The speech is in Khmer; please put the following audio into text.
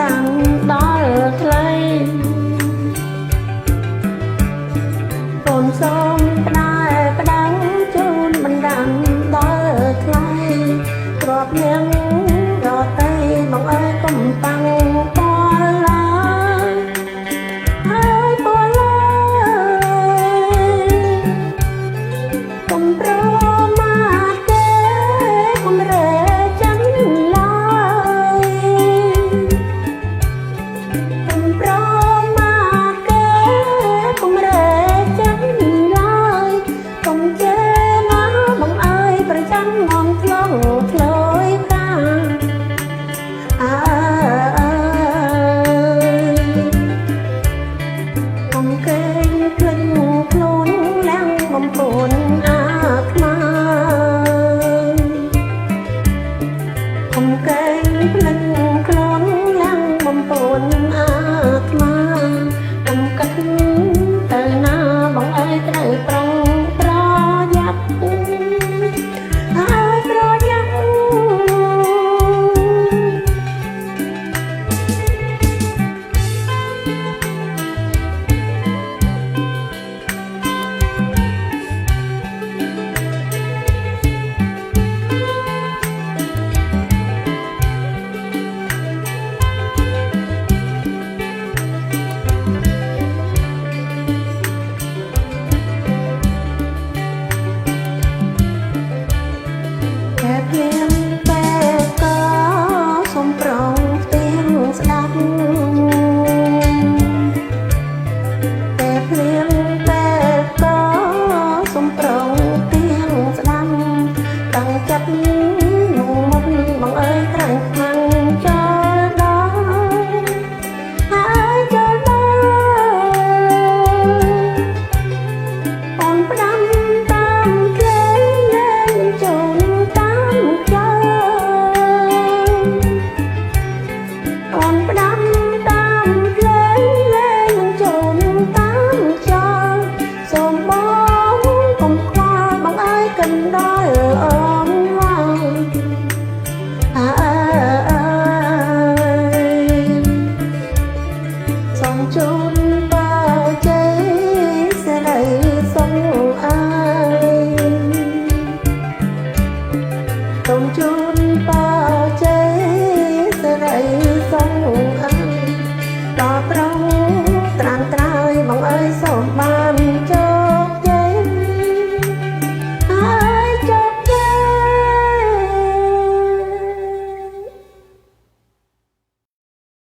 ដាំដល់ថ្លៃកូនសូមផ្ដែផ្ដាំជូនបណ្ដាំដល់ថ្លៃគ្រាប់នាងរត់ទៅបងអើយកុំតាំងពលឡាហើយពលឡាកុំប្រមាទទេកុំរែចាំឡើយកុំប្រមាទទេកុំរែចាំឡើយកុំជេរណាបងអើយប្រចាំងំធ្លងធ្លោយកាកុំកេងឃើញខ្លួនឡើងបំពូនអាខ្មាកុំកេងភ្លេចខ្លួនឡើងបំពូនអាខ្មាកុំកាត់ទៅណាបងអើយត្រូវប្រុងប្រយ័ត្នហើយប្រយ័ត្នតែភ្លៀងពេលក៏សុំប្រងផ្ទាំងស្ដាប់តែភ្លៀងពេលក៏សុំប្រងផ្ទាំងស្ដាប់តាំងចិត្តនោះមុនបងអើយត្រង់ខ្លាំងចូលដល់ហើយចូលដល់អូនផ្ដាំតាមគេលែងចូលតាមចោលអូនផ្ដា